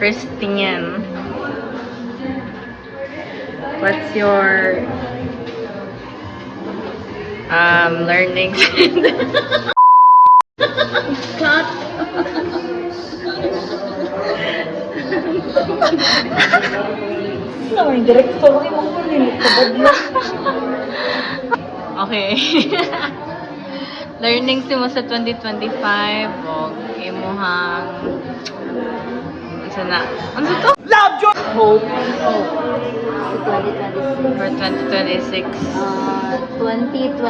Christian. What's your learning? Cut. Ano yung director ko yung kulilit ko ba? Okay. Learning mo sa 2025 o imuhang ano na? Ano to? Hope. For 2026. For 2026. 2025,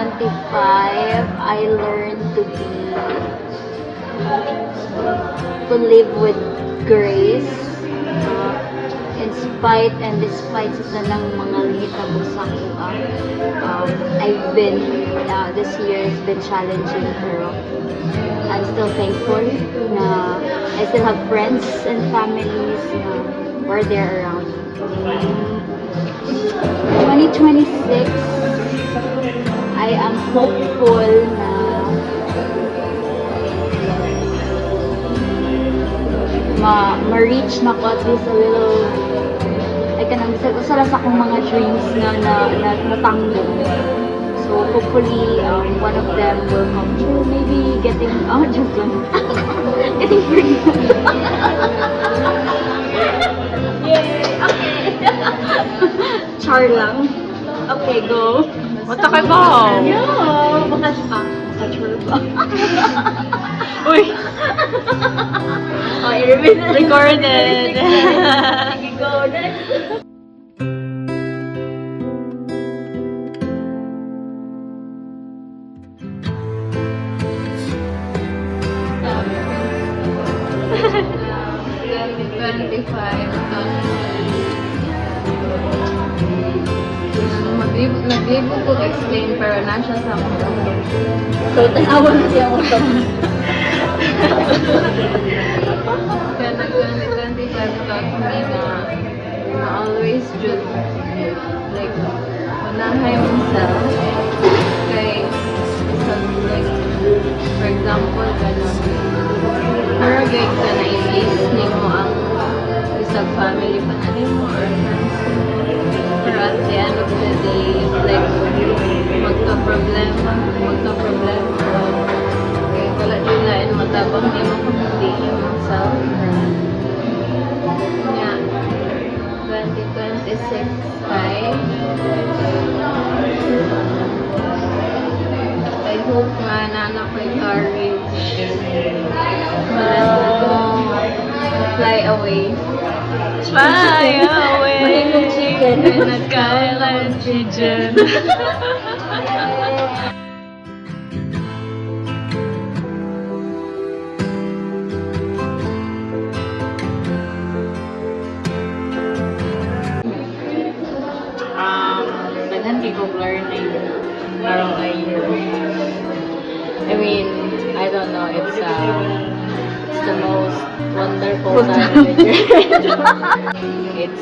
I learned to live with grace. Despite sa ng mga hitabo sa kuha. This year has been challenging, pero I'm still thankful na I still have friends and families na were there around. 2026, I am hopeful na ma-reach na ko at least a little, ay kanang isa lang sa akong mga dreams na natanggap. So hopefully one of them will come true. Maybe getting just lang. Getting pregnant. Yay! Okay. Char lang. Okay, go. What the kabaw? Yeah, baka char pa. Uy! Oh, i-repeat. Recorded. Sige, go. Next. Nag-able ko explain pero nasa sa ako. So, tanawa na siya ako ito. Kaya nag-25 taught me na always just like unahay myself kay like for example ganun pero gay ka na i-listening mo ang isang family pa na rin mo or friends pero at the end of the day like magka-problema kaya wala yun lain matabang di mo kundi yourself yeah 2026 ay I hope nga na ko'y courage fly away Mahimong chicken. Nagkailan chicken daghan kay kong learning karong a year. I mean, I don't know, it's the most wonderful time of the year. It's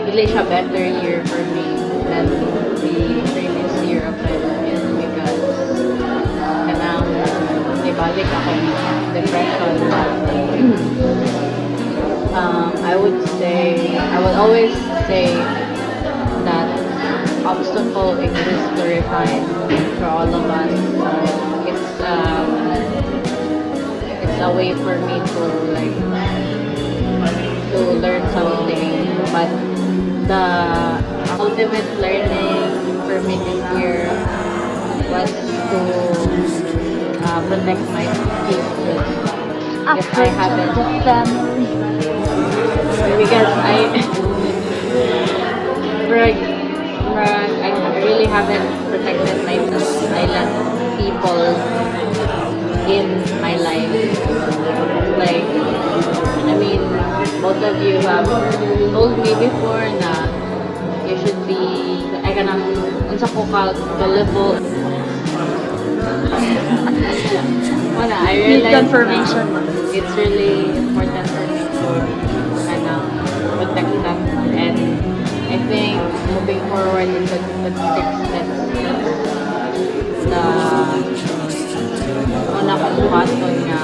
really a better year for me than the previous year of my life because kanang ibalik ako ng depression. I would always say that obstacle exists to refine for all of us. It's a way for me to learn something. But the ultimate learning for me this year was to protect my peace because I haven't. The family. Because I really haven't protected myself. I let people in my life. Like, I mean, both of you have told me before na you should be, I can't, unsa ko ka level. Wala, I realized confirmation. It's really important for me to protect them, and I think moving forward in 2026, that's the una kong buhaton nga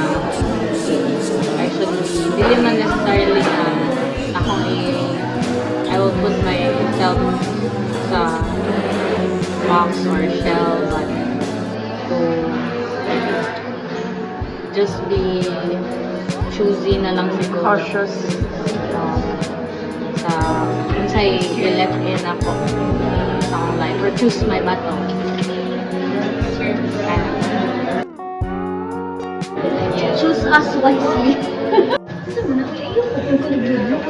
I should be Hindi man necessarily na akong I will put myself sa box or shell, but to just be choosy na lang siguro. Cautious. Sa kung sa'y i-let in ako sa akong life or choose my battle. Choose us wisely. Sabi na, ayoko kung kalagyan mo.